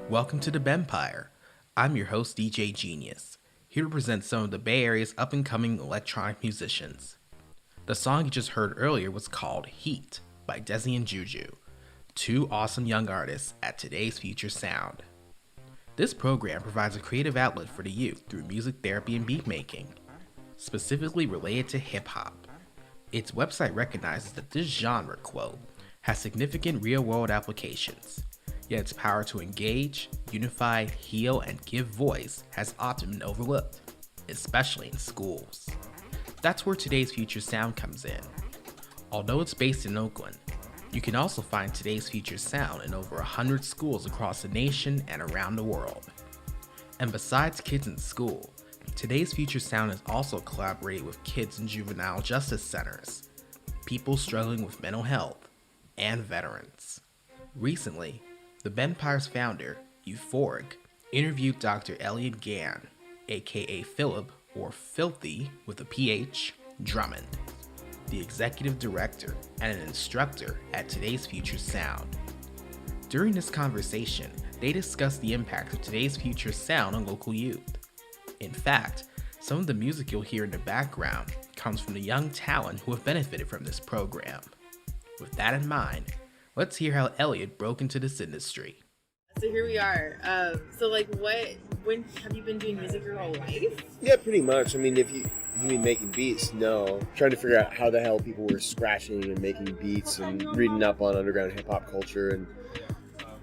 Welcome to the Bempire. I'm your host, DJ Genius, here to present some of the Bay Area's up-and-coming electronic musicians. The song you just heard earlier was called Heat by Desi and Juju, two awesome young artists at today's Future Sound. This program provides a creative outlet for the youth through music therapy and beat making, specifically related to hip-hop. Its website recognizes that this genre, quote, has significant real-world applications, yet its power to engage, unify, heal, and give voice has often been overlooked, especially in schools. That's where today's Future Sound comes in. Although it's based in Oakland, you can also find today's Future Sound in over 100 schools across the nation and around the world. And besides kids in school, today's Future Sound has also collaborated with kids in juvenile justice centers, people struggling with mental health, and veterans. Recently, the Bempire's founder, Eu4ic, interviewed Dr. Elliot Gann, aka Philip, or Philthy with a PH, Drummond, the executive director and an instructor at today's Future Sound. During this conversation, they discussed the impact of today's Future Sound on local youth. In fact, some of the music you'll hear in the background comes from the young talent who have benefited from this program. With that in mind, let's hear how Elliot broke into this industry. So here we are. When have you been doing music your whole life? Yeah, pretty much. I mean, if you mean making beats, no. Trying to figure out how the hell people were scratching and making beats and reading up on underground hip hop culture and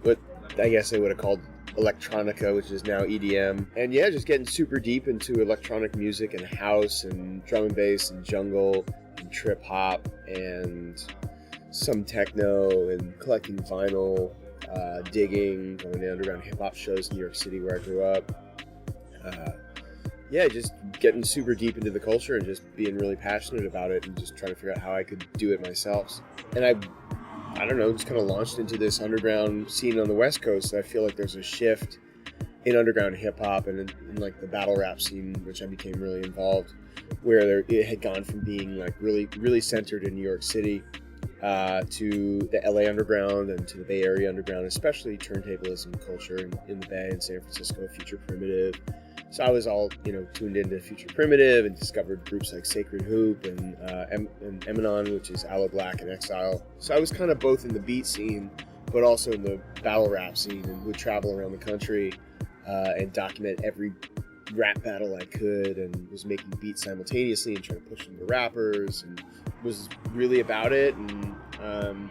what I guess they would have called electronica, which is now EDM. And yeah, just getting super deep into electronic music and house and drum and bass and jungle and trip hop and some techno and collecting vinyl, digging, going to underground hip-hop shows in New York City where I grew up. Just getting super deep into the culture and just being really passionate about it and just trying to figure out how I could do it myself. And I don't know, just kind of launched into this underground scene on the West Coast. I feel like there's a shift in underground hip-hop and in like the battle rap scene, which I became really involved, where it had gone from being like really, really centered in New York City to the LA underground and to the Bay Area underground, especially turntablism culture in the Bay and San Francisco, Future Primitive. So I was all, tuned into Future Primitive and discovered groups like Sacred Hoop and Eminon, which is Aloe Black and Exile. So I was kind of both in the beat scene, but also in the battle rap scene, and would travel around the country and document every rap battle I could, and was making beats simultaneously and trying to push them to rappers, and was really about it. And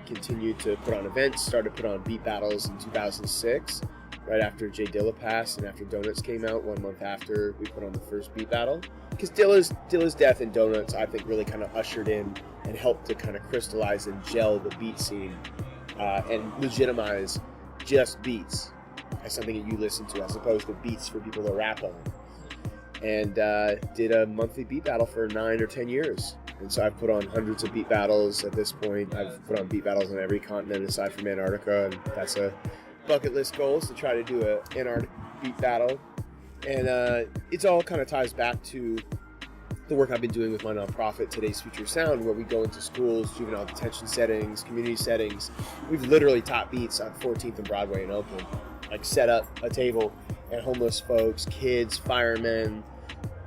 Continued to put on events, started to put on beat battles in 2006, right after Jay Dilla passed and after Donuts came out. 1 month after, we put on the first beat battle. Because Dilla's death and Donuts, I think, really kind of ushered in and helped to kind of crystallize and gel the beat scene and legitimize just beats as something that you listen to, as opposed to beats for people to rap on. And did a monthly beat battle for 9 or 10 years. And so I've put on hundreds of beat battles at this point. I've put on beat battles on every continent aside from Antarctica, and that's a bucket list goal, is to try to do an Antarctic beat battle. And it's all kind of ties back to the work I've been doing with my nonprofit, Today's Future Sound, where we go into schools, juvenile detention settings, community settings. We've literally taught beats on 14th and Broadway in Oakland. Like, set up a table, and homeless folks, kids, firemen,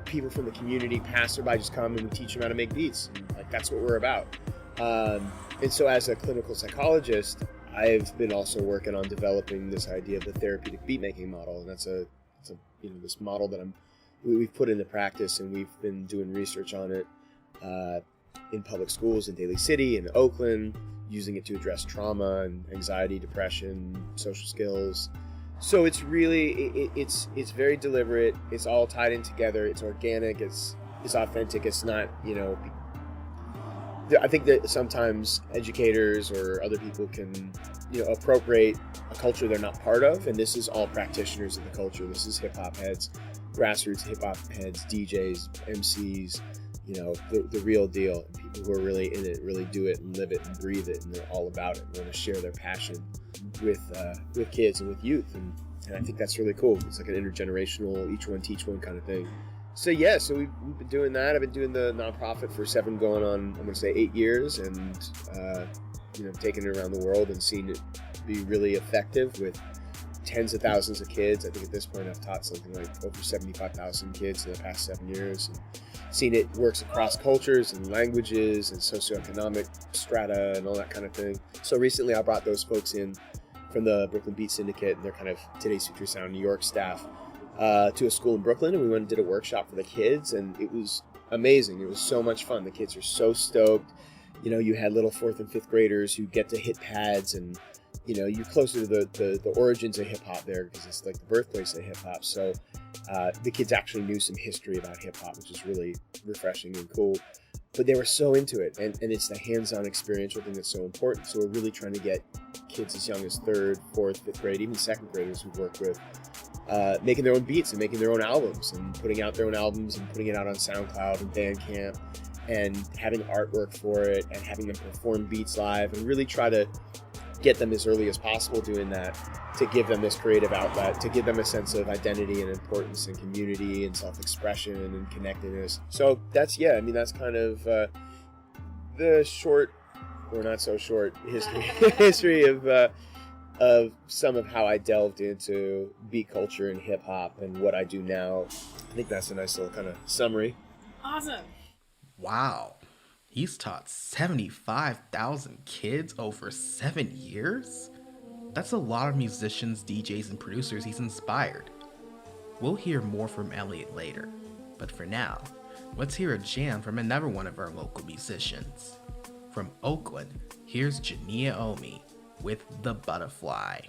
people from the community, passerby just come, and we teach them how to make beats. And, like, that's what we're about. And so as a clinical psychologist, I've been also working on developing this idea of the therapeutic beat making model, and that's this model that we've put into practice, and we've been doing research on it in public schools in Daly City and Oakland, using it to address trauma and anxiety, depression, social skills. So it's really it's very deliberate. It's all tied in together. It's organic. It's authentic. It's not, I think that sometimes educators or other people can appropriate a culture they're not part of, and this is all practitioners of the culture. This is hip hop heads, grassroots hip hop heads, DJs, MCs, the real deal. And people who are really in it, really do it and live it and breathe it, and they're all about it and want to share their passion with kids and with youth, and I think that's really cool. It's like an intergenerational, each one teach one kind of thing. So yeah, so we've been doing that. I've been doing the nonprofit for 7 going on, I'm going to say 8 years, and taking it around the world and seeing it be really effective with tens of thousands of kids. I think at this point I've taught something like over 75,000 kids in the past 7 years, and seen it works across cultures and languages and socioeconomic strata and all that kind of thing. So recently I brought those folks in from the Brooklyn Beat Syndicate and their kind of Today's Future Sound New York staff to a school in Brooklyn, and we went and did a workshop for the kids, and it was amazing. It was so much fun. The kids are so stoked. You had little 4th and 5th graders who get to hit pads, and you're closer to the origins of hip hop there, because it's like the birthplace of hip hop. So the kids actually knew some history about hip hop, which is really refreshing and cool. But they were so into it, and it's the hands-on experiential thing that's so important. So we're really trying to get kids as young as 3rd, 4th, 5th grade, even 2nd graders we've worked with, making their own beats and making their own albums, and putting out their own albums and putting it out on SoundCloud and Bandcamp, and having artwork for it, and having them perform beats live, and really try to get them as early as possible doing that, to give them this creative outlet, to give them a sense of identity and importance and community and self-expression and connectedness. So that's kind of the short, or not so short, history of some of how I delved into beat culture and hip hop and what I do now. I think that's a nice little kind of summary. Awesome. Wow. He's taught 75,000 kids over 7 years? That's a lot of musicians, DJs, and producers he's inspired. We'll hear more from Elliot later, but for now, let's hear a jam from another one of our local musicians. From Oakland, here's Jania Omi with The Butterfly.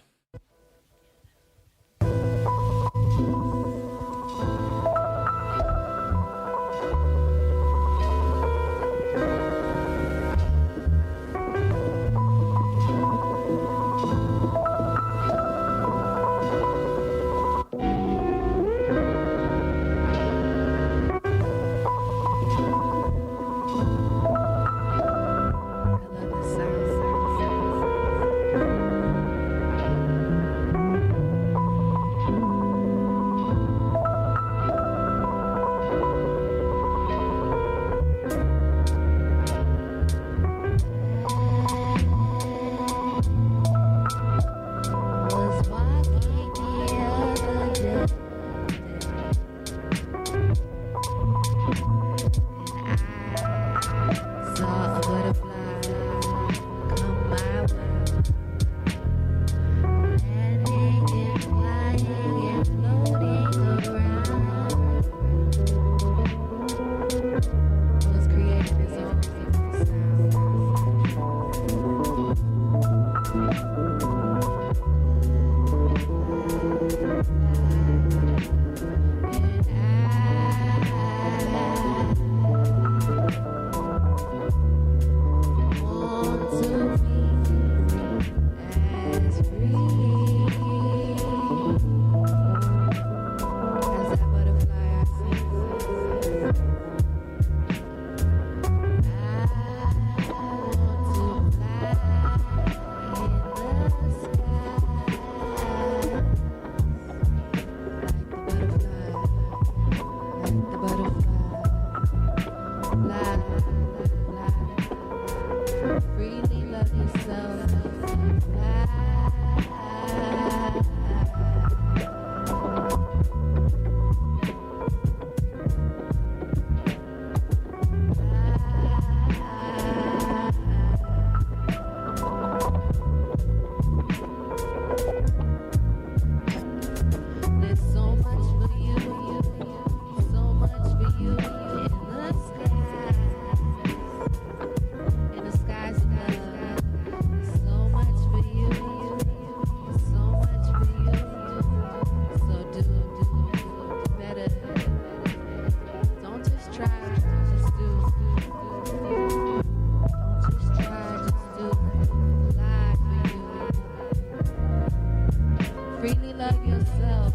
Freely love yourself.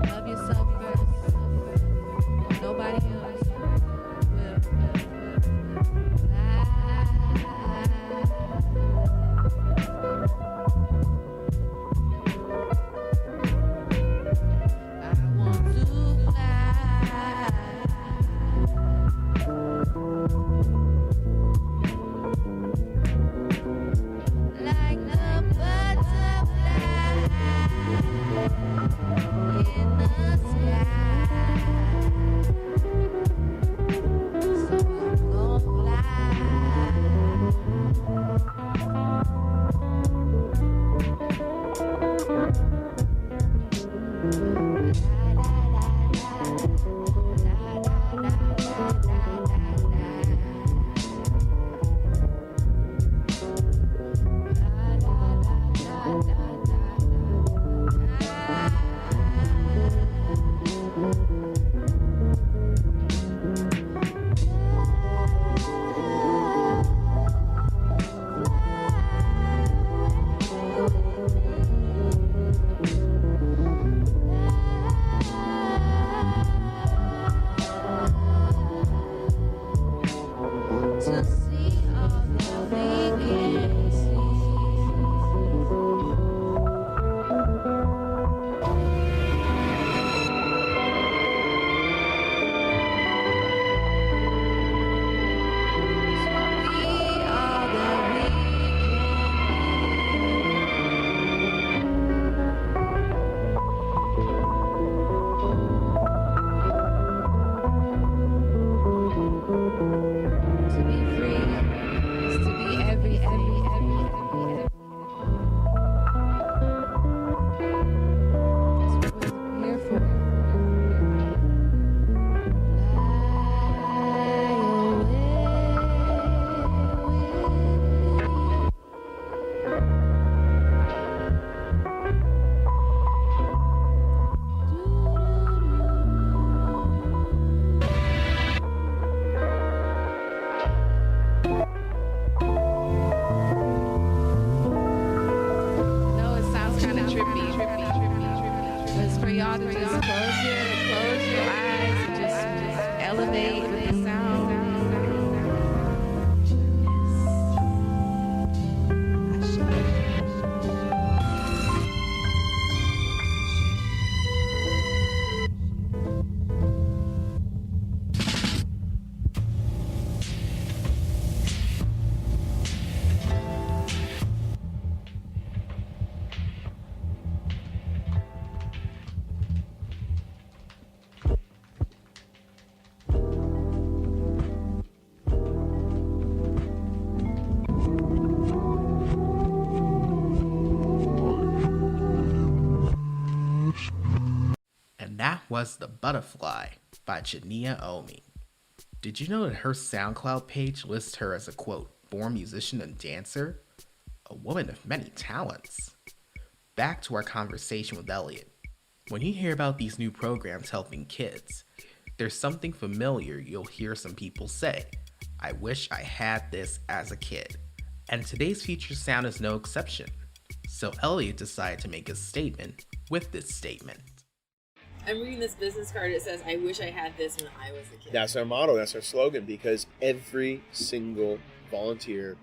Love yourself first. Nobody else will. I want to fly. Like a butterfly in the sky. So I'm gonna to see all that we can see. Be all that we to be free is to be everything. That's what we're here for. No, it sounds kind of trippy. But it's for y'all to just close your eyes and just elevate with the sound. And that was The Butterfly by Jania Omi. Did you know that her SoundCloud page lists her as a, quote, born musician and dancer? A woman of many talents. Back to our conversation with Elliot. When you hear about these new programs helping kids, there's something familiar you'll hear some people say. I wish I had this as a kid. And today's featured sound is no exception. So Elliot decided to make a statement with this statement. I'm reading this business card. It says, I wish I had this when I was a kid. That's our motto. That's our slogan, because every single volunteer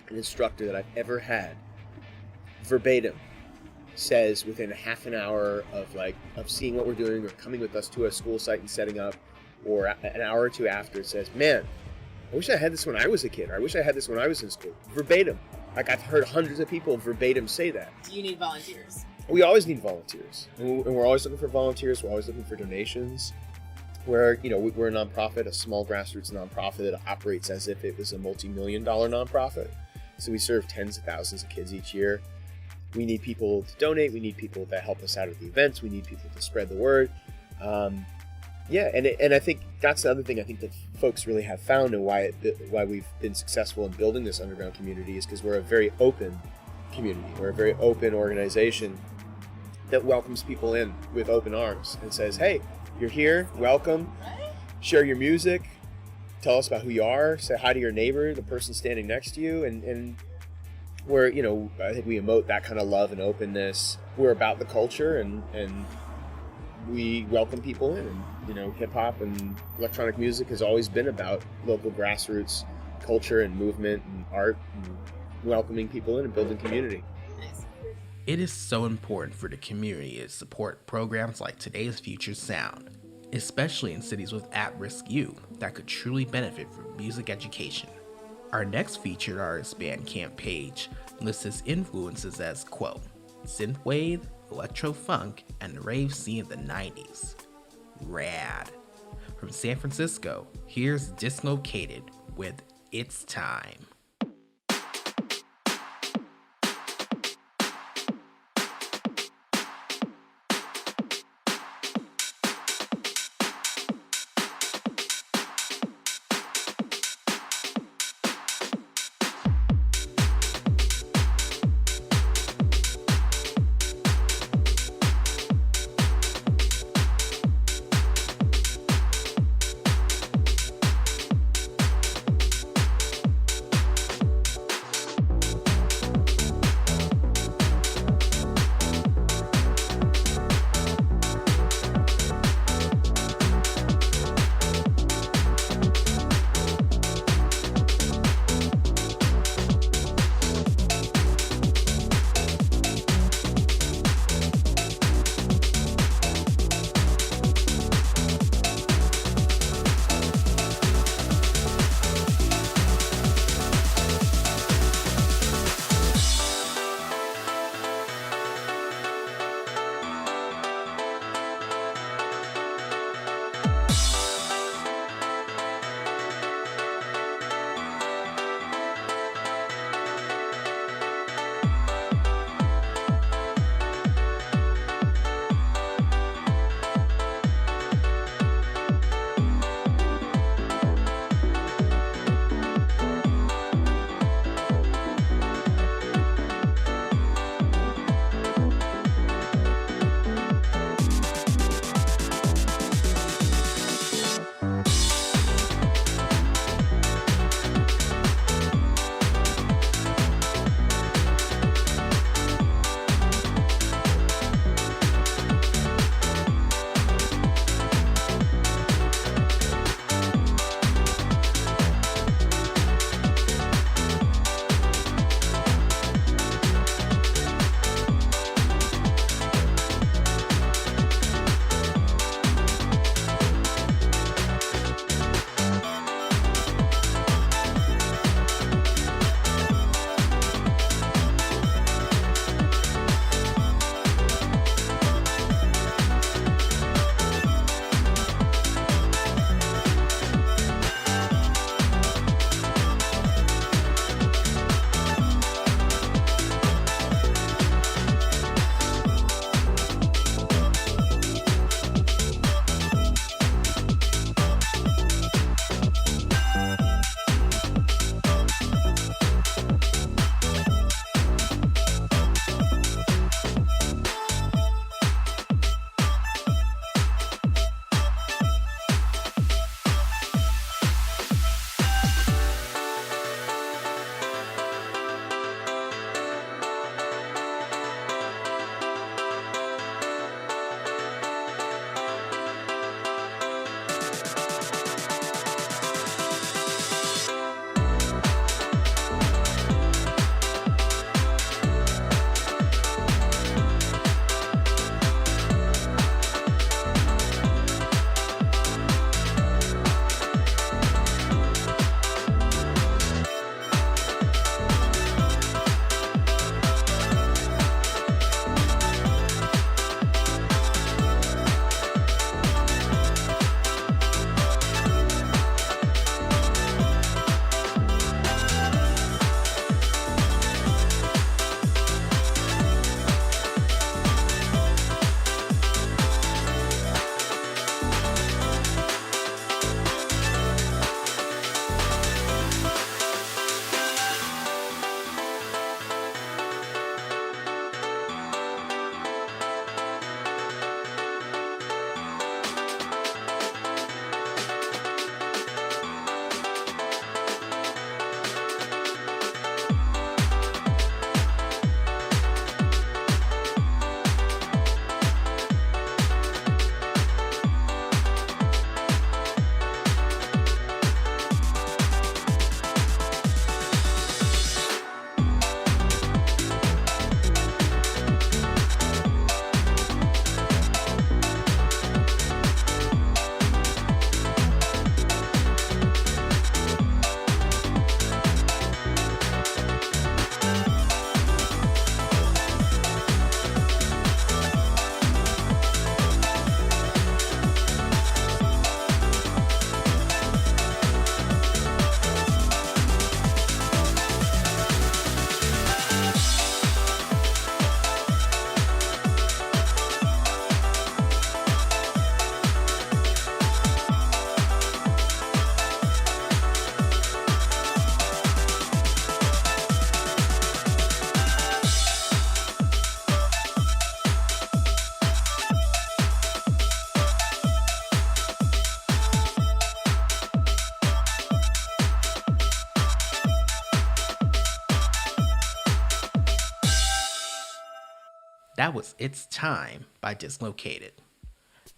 and instructor that I've ever had, verbatim, says within a half an hour of seeing what we're doing or coming with us to a school site and setting up, or an hour or two after, it says, man, I wish I had this when I was a kid, or I wish I had this when I was in school. Verbatim. Like, I've heard hundreds of people verbatim say that. Do you need volunteers? We always need volunteers, and we're always looking for volunteers. We're always looking for donations. We're a nonprofit, a small grassroots nonprofit that operates as if it was a multi-million-dollar nonprofit. So we serve tens of thousands of kids each year. We need people to donate. We need people that help us out at the events. We need people to spread the word. And I think that's the other thing I think that folks really have found, and why we've been successful in building this underground community, is because we're a very open community. We're a very open organization that welcomes people in with open arms and says, hey, you're here, welcome, share your music, tell us about who you are, say hi to your neighbor, the person standing next to you, and where, you know, I think we emote that kind of love and openness. We're about the culture, and we welcome people in. And, you know, hip hop and electronic music has always been about local grassroots culture and movement and art, and welcoming people in and building community. It is so important for the community to support programs like Today's Future Sound, especially in cities with at-risk youth that could truly benefit from music education. Our next featured artist Bandcamp page lists his influences as, quote, synthwave, electro-funk, and the rave scene of the 90s. Rad. From San Francisco, here's Dislocated with It's Time. That was It's Time by Dislocated.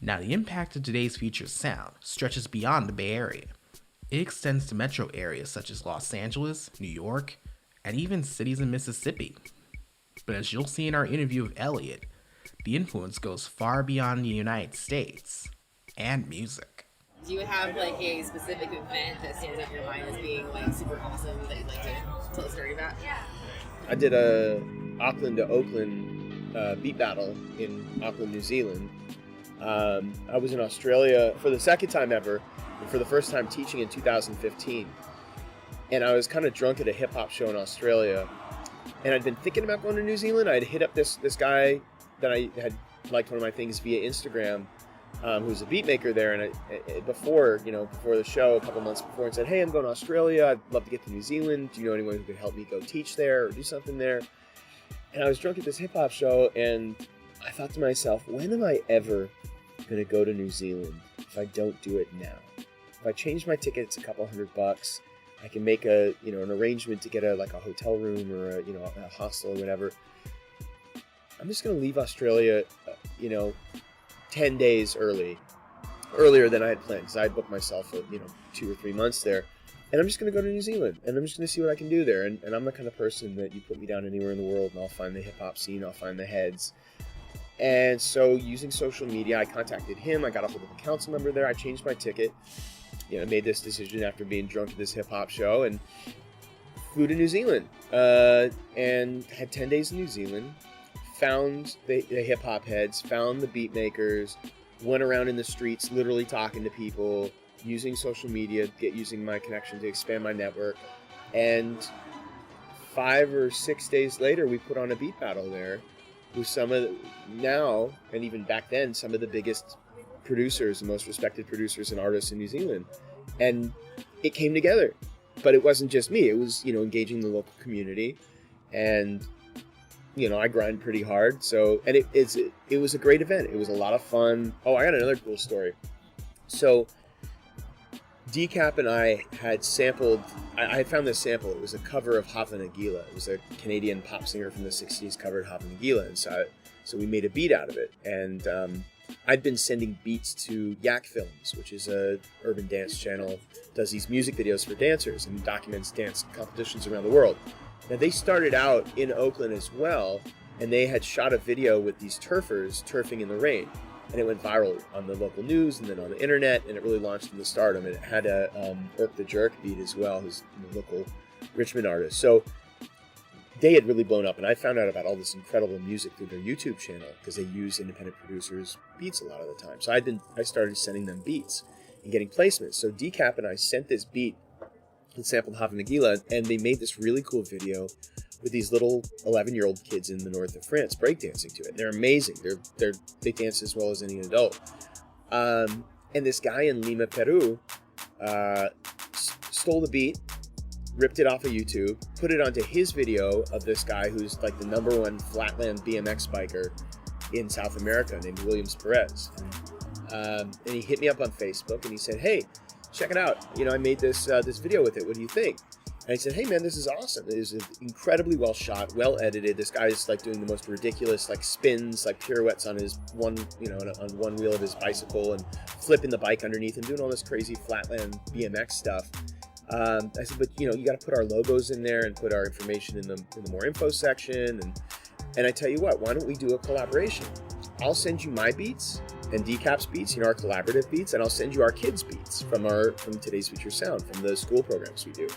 Now, the impact of today's future sound stretches beyond the Bay Area. It extends to metro areas such as Los Angeles, New York, and even cities in Mississippi. But as you'll see in our interview with Elliot, the influence goes far beyond the United States and music. Do you have like a specific event that stands out in your mind as being like super awesome that you'd like to tell a story about? I did a Auckland to Oakland beat battle in Auckland, New Zealand. I was in Australia for the second time ever, and for the first time teaching in 2015. And I was kind of drunk at a hip hop show in Australia, and I'd been thinking about going to New Zealand. I'd hit up this guy that I had liked one of my things via Instagram, who's a beat maker there, and before the show, a couple months before, and said, "Hey, I'm going to Australia. I'd love to get to New Zealand. Do you know anyone who could help me go teach there or do something there?" And I was drunk at this hip hop show, and I thought to myself, when am I ever going to go to New Zealand if I don't do it now? If I change my ticket, it's a couple $100. I can make an arrangement to get a hotel room or a hostel or whatever. I'm just going to leave Australia, 10 days earlier than I had planned, because I had booked myself for 2 or 3 months there. And I'm just going to go to New Zealand, and I'm just going to see what I can do there. And I'm the kind of person that you put me down anywhere in the world, and I'll find the hip-hop scene, I'll find the heads. And so using social media, I contacted him, I got a hold of a council member there, I changed my ticket, made this decision after being drunk at this hip-hop show, and flew to New Zealand, and had 10 days in New Zealand, found the hip-hop heads, found the beat makers, went around in the streets literally talking to people, using social media, using my connection to expand my network, and 5 or 6 days later, we put on a beat battle there with some of now, and even back then, some of the biggest producers, the most respected producers and artists in New Zealand. And it came together. But it wasn't just me. It was, engaging the local community. And, I grind pretty hard. So, and it was a great event. It was a lot of fun. Oh, I got another cool story. So, Decap and I had sampled, I had found this sample. It was a cover of Hava Nagila. It was a Canadian pop singer from the 60s covered Hava Nagila. And so we made a beat out of it. And I'd been sending beats to Yak Films, which is a urban dance channel, does these music videos for dancers and documents dance competitions around the world. Now, they started out in Oakland as well, and they had shot a video with these turfers turfing in the rain. And it went viral on the local news and then on the internet, and it really launched into stardom. And it had a Eu4ic beat as well, who's a local Richmond artist. So they had really blown up, and I found out about all this incredible music through their YouTube channel because they use independent producers' beats a lot of the time. So I started sending them beats and getting placements. So Decap and I sent this beat and sampled Hava Nagila, and they made this really cool video with these little 11-year-old kids in the north of France breakdancing to it. They're amazing. They dance as well as any adult. And this guy in Lima, Peru, stole the beat, ripped it off of YouTube, put it onto his video of this guy who's like the #1 flatland BMX biker in South America named Williams Perez. And he hit me up on Facebook and he said, "Hey, check it out. I made this video with it. What do you think?" And I said, "Hey man, this is awesome. It is incredibly well shot, well edited. This guy's like doing the most ridiculous like spins, like pirouettes on his on one wheel of his bicycle and flipping the bike underneath and doing all this crazy flatland BMX stuff." I said, "But you got to put our logos in there and put our information in the more info section. And I tell you what, why don't we do a collaboration? I'll send you my beats and Decap's beats, our collaborative beats, and I'll send you our kids' beats from Today's Future Sound, from the school programs we do.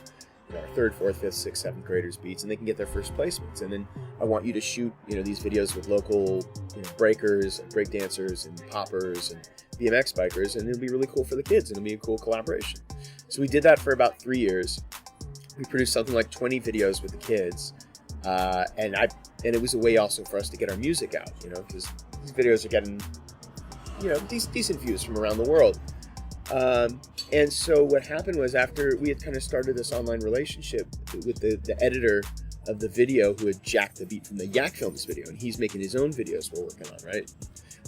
Our 3rd, 4th, 5th, 6th, 7th graders beats, and they can get their first placements. And then I want you to shoot, these videos with local, breakers, and break dancers, and poppers, and BMX bikers, and it'll be really cool for the kids. It'll be a cool collaboration." So we did that for about 3 years. We produced something like 20 videos with the kids, and it was a way also for us to get our music out, because these videos are getting, decent views from around the world. And so what happened was, after we had kind of started this online relationship with the editor of the video who had jacked the beat from the Yak Films video, and he's making his own videos we're working on, right?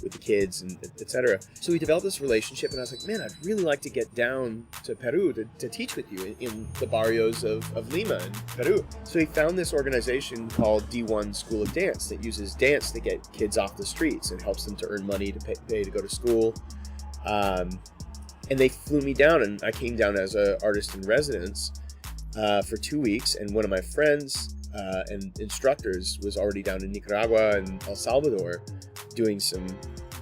With the kids and etc. So we developed this relationship, and I was like, man, I'd really like to get down to Peru to teach with you in the barrios of Lima in Peru. So he found this organization called D1 School of Dance that uses dance to get kids off the streets and helps them to earn money to pay to go to school. And they flew me down, and I came down as an artist in residence for 2 weeks, and one of my friends and instructors was already down in Nicaragua and El Salvador doing some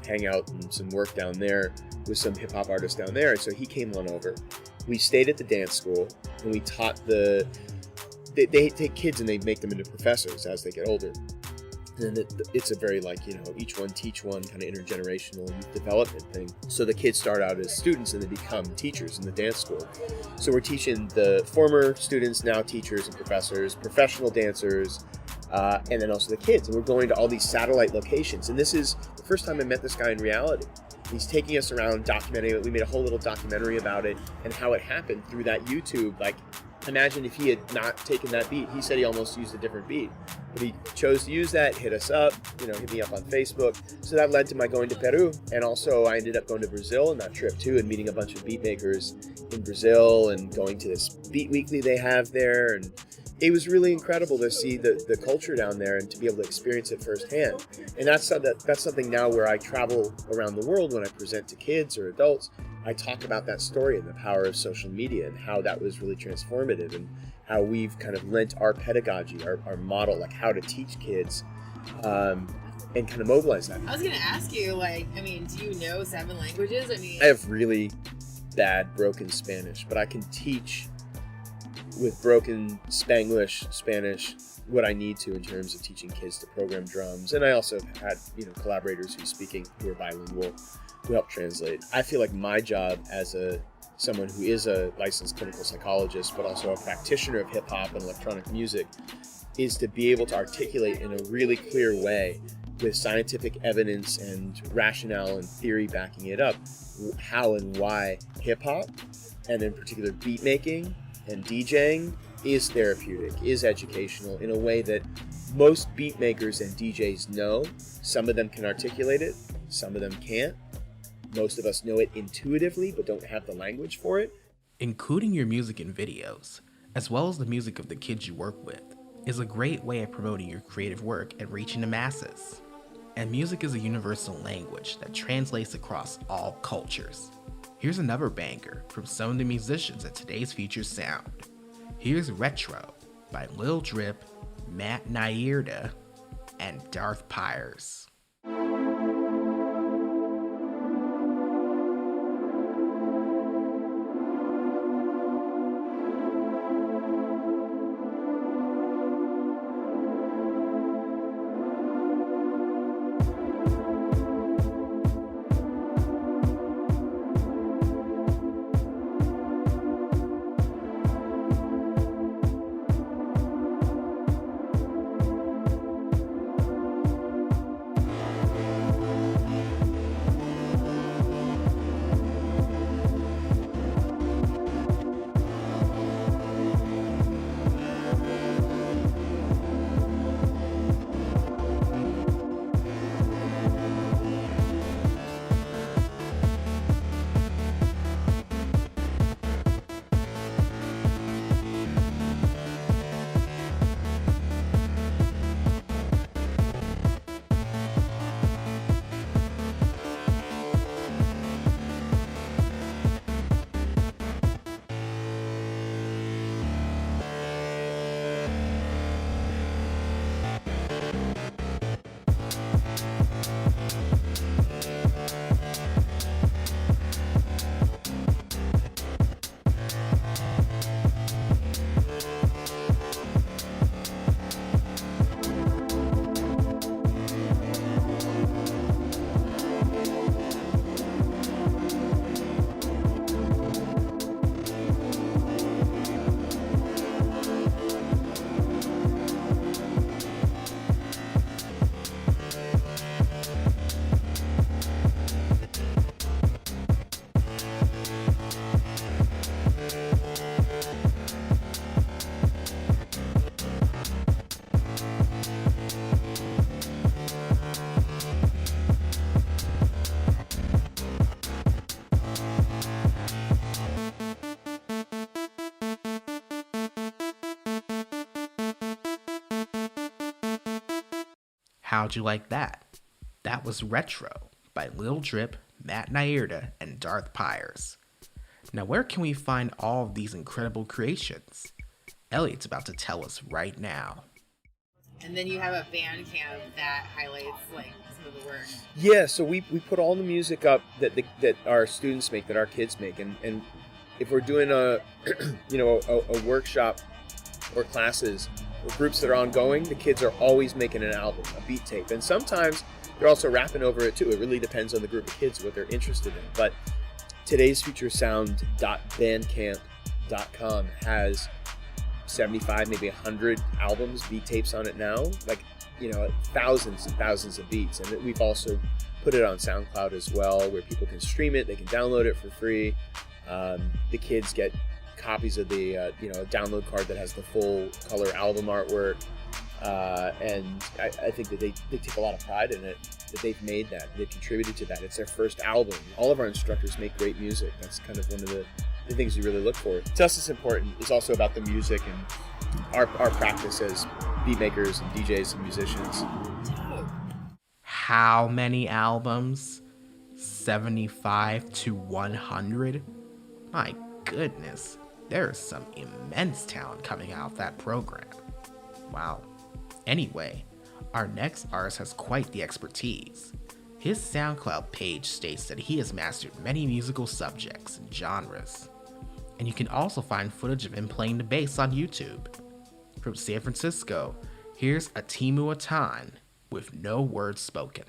hangout and some work down there with some hip-hop artists down there. And so he came on over. We stayed at the dance school, and we taught they take kids and they make them into professors as they get older. And it's a very each one teach one kind of intergenerational youth development thing. So the kids start out as students and they become teachers in the dance school. So we're teaching the former students, now teachers and professors, professional dancers, and then also the kids. And we're going to all these satellite locations. And this is the first time I met this guy in reality. He's taking us around documenting it. We made a whole little documentary about it and how it happened through that YouTube. Imagine if he had not taken that beat. He said he almost used a different beat, but he chose to use that, hit us up, hit me up on Facebook. So that led to my going to Peru. And also I ended up going to Brazil on that trip too, and meeting a bunch of beat makers in Brazil and going to this beat weekly they have there. And it was really incredible to see the culture down there and to be able to experience it firsthand. And that's something now where I travel around the world when I present to kids or adults. I talk about that story and the power of social media and how that was really transformative, and how we've kind of lent our pedagogy, our model, how to teach kids, and kind of mobilize that. I was going to ask you, do you know 7 languages? I have really bad broken Spanish, but I can teach with broken Spanglish, Spanish, what I need to in terms of teaching kids to program drums. And I also have had, collaborators who are bilingual, who help translate. I feel like my job as someone who is a licensed clinical psychologist, but also a practitioner of hip hop and electronic music, is to be able to articulate in a really clear way with scientific evidence and rationale and theory backing it up, how and why hip hop, and in particular beat making and DJing, is therapeutic, is educational in a way that most beat makers and DJs know. Some of them can articulate it, some of them can't. Most of us know it intuitively, but don't have the language for it. Including your music in videos, as well as the music of the kids you work with, is a great way of promoting your creative work and reaching the masses. And music is a universal language that translates across all cultures. Here's another banger from some of the musicians at today's Future Sound. Here's Retro by Lil Drip, Matt Nairda, and Darth Pyres. How'd You Like That? That was Retro by Lil Drip, Matt Nairda, and Darth Pyres. Now where can we find all of these incredible creations? Elliot's about to tell us right now. And then you have a band camp that highlights like some of the work. Yeah, so we put all the music up that our students make, that our kids make, and if we're doing a a workshop or classes or groups that are ongoing, the kids are always making an album, a beat tape, and sometimes they're also rapping over it too. It really depends on the group of kids, what they're interested in. But today's futuresound.bandcamp.com has 75, maybe 100 albums, beat tapes on it now, like, thousands and thousands of beats. And we've also put it on SoundCloud as well, where people can stream it, they can download it for free. The kids get copies of the download card that has the full color album artwork, and I think that they take a lot of pride in it, that they've made that, they've contributed to that. It's their first album. All of our instructors make great music. That's kind of one of the things we really look for. To us, it's important. It's also about the music and our practice as beat makers and DJs and musicians. How many albums? 75 to 100? My goodness, there's some immense talent coming out of that program. Wow. Anyway, our next artist has quite the expertise. His SoundCloud page states that he has mastered many musical subjects and genres. And you can also find footage of him playing the bass on YouTube. From San Francisco, here's Atimu Atan with No Words Spoken.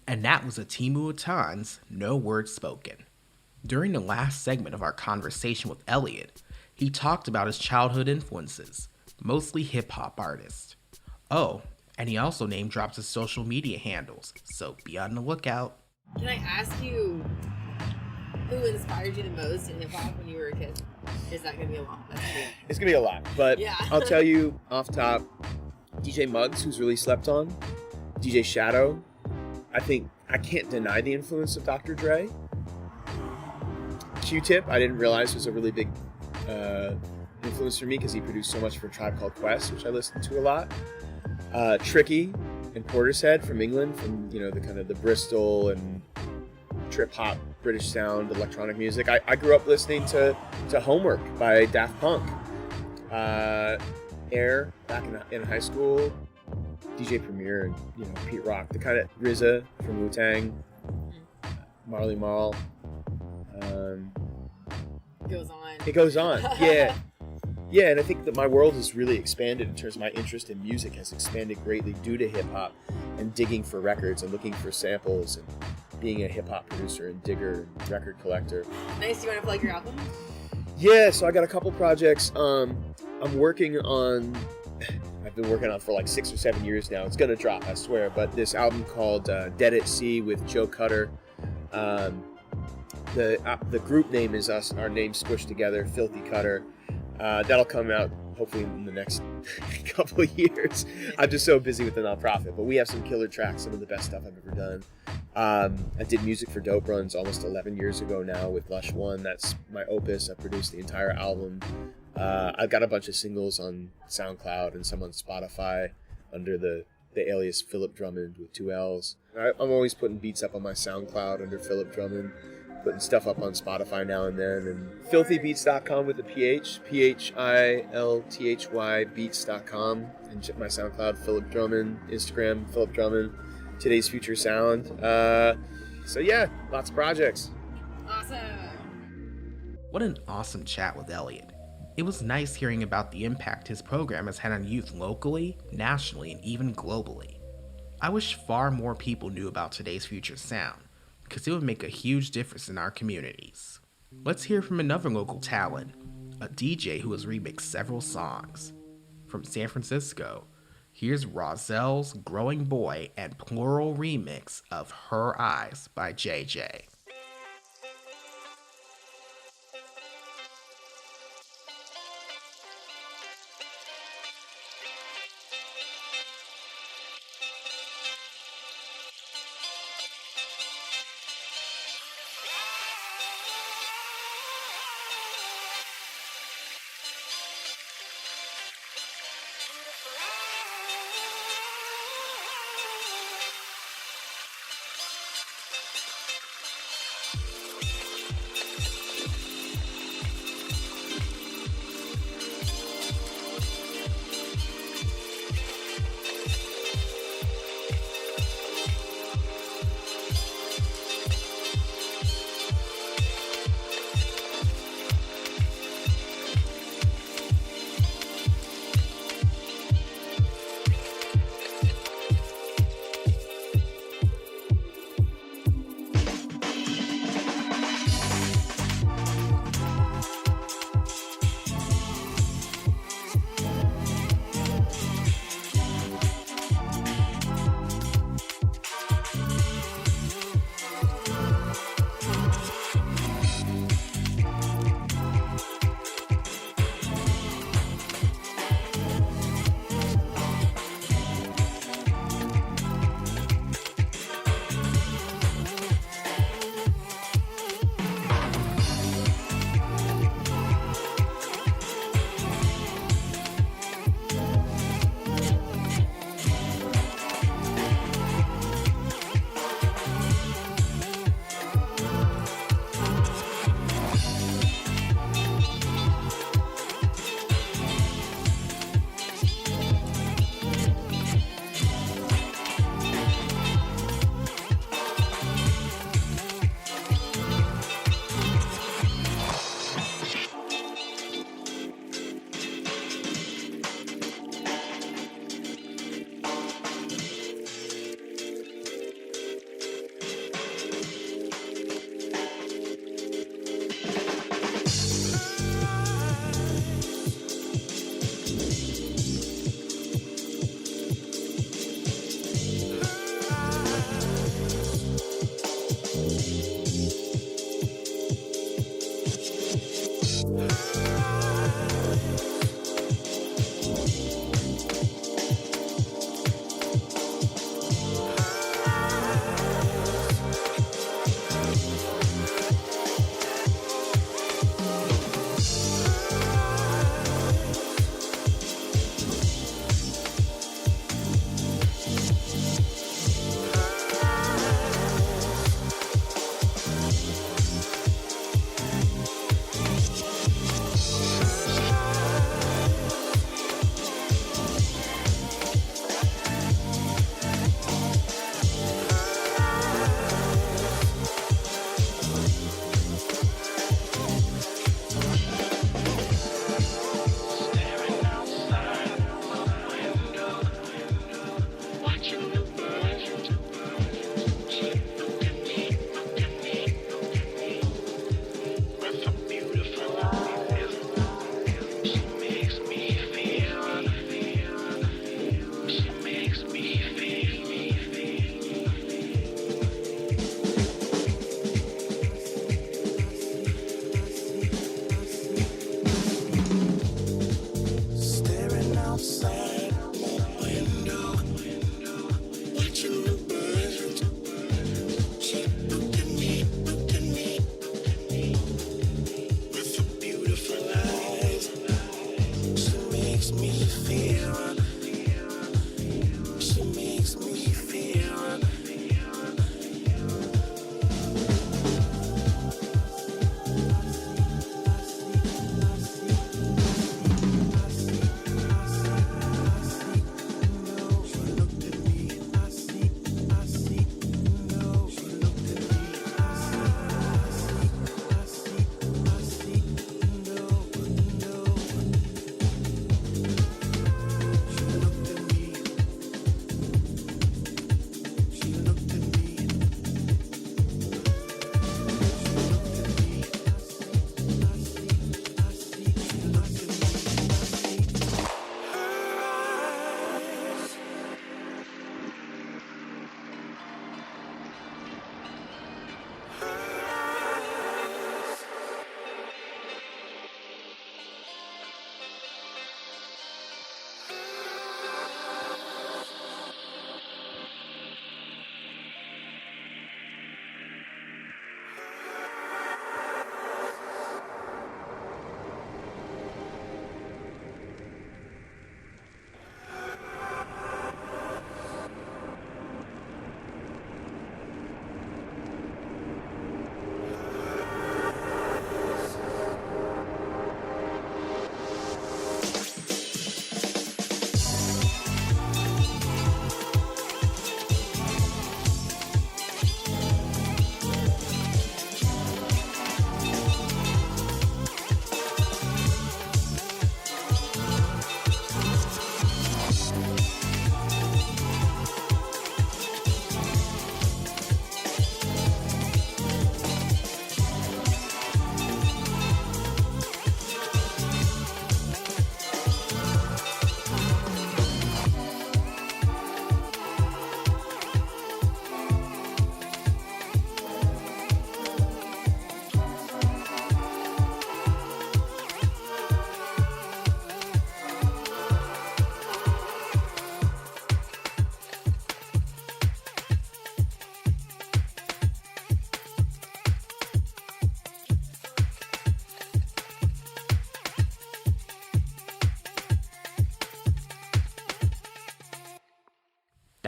And that was Atimu Atan's No Words Spoken. During the last segment of our conversation with Elliot, he talked about his childhood influences, mostly hip-hop artists. Oh, and he also name-dropped his social media handles, so be on the lookout. Can I ask you who inspired you the most in hip-hop when you were a kid? Is that going to be a lot? It's going to be a lot, but yeah. I'll tell you off top, DJ Muggs, who's really slept on, DJ Shadow. I think I can't deny the influence of Dr. Dre. Q-Tip, I didn't realize was a really big influence for me because he produced so much for Tribe Called Quest, which I listened to a lot. Tricky and Portishead from England, from the kind of the Bristol and trip hop British sound electronic music. I grew up listening to Homework by Daft Punk. Air back in high school. DJ Premier and Pete Rock, the kind of RZA from Wu-Tang, Marley Marl. It goes on. Yeah. Yeah, and I think that my world has really expanded in terms of my interest in music has expanded greatly due to hip-hop and digging for records and looking for samples and being a hip-hop producer and digger and record collector. Nice. Do you want to plug your album? Yeah, so I got a couple projects. I'm working on... I've been working on it for like 6 or 7 years now. It's gonna drop, I swear. But this album called Dead at Sea with Joe Cutter. The group name is us, our names squished together, Philthy Cutter. That'll come out hopefully in the next couple of years. I'm just so busy with the nonprofit, but we have some killer tracks, some of the best stuff I've ever done. I did music for Dope Runs almost 11 years ago now with Lush One. That's my opus. I produced the entire album. I've got a bunch of singles on SoundCloud and some on Spotify under the alias Philip Drummond with 2 L's. I'm always putting beats up on my SoundCloud under Philip Drummond, putting stuff up on Spotify now and then, and philthybeats.com with a PH, PHILTHY beats.com, and check my SoundCloud, Philip Drummond, Instagram, Philip Drummond, Today's Future Sound. So yeah, lots of projects. Awesome. What an awesome chat with Elliot. It was nice hearing about the impact his program has had on youth locally, nationally, and even globally. I wish far more people knew about Today's Future Sound, because it would make a huge difference in our communities. Let's hear from another local talent, a DJ who has remixed several songs. from San Francisco. Here's Rozelle's Growing Boy and Plural remix of Her Eyes by JJ.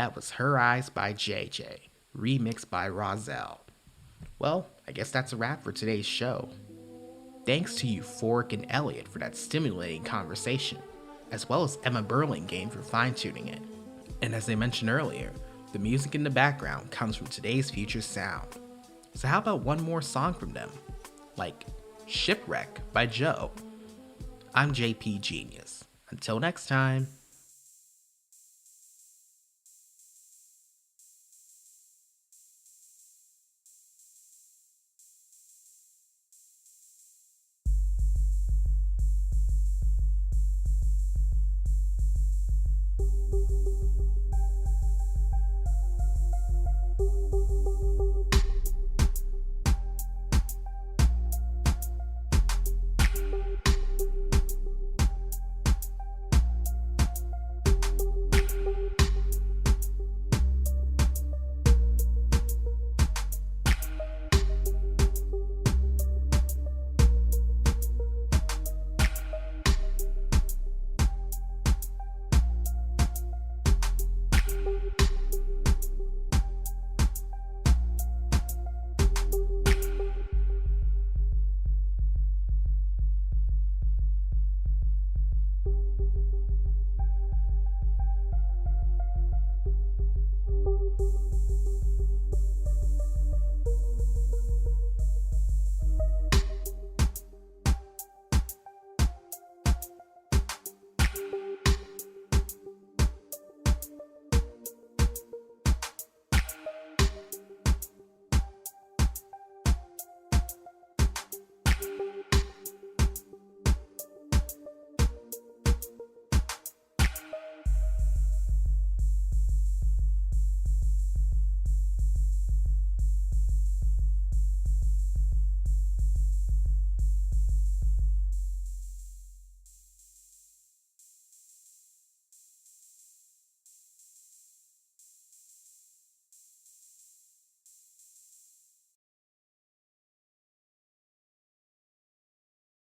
That was Her Eyes by JJ, remixed by Rozelle. Well, I guess that's a wrap for today's show. Thanks to Eu4ic and Elliot for that stimulating conversation, as well as Emma Burlingame for fine-tuning it. And as I mentioned earlier, the music in the background comes from today's Future Sound. So how about one more song from them? Like Shipwreck by Joe. I'm JP Genius. Until next time.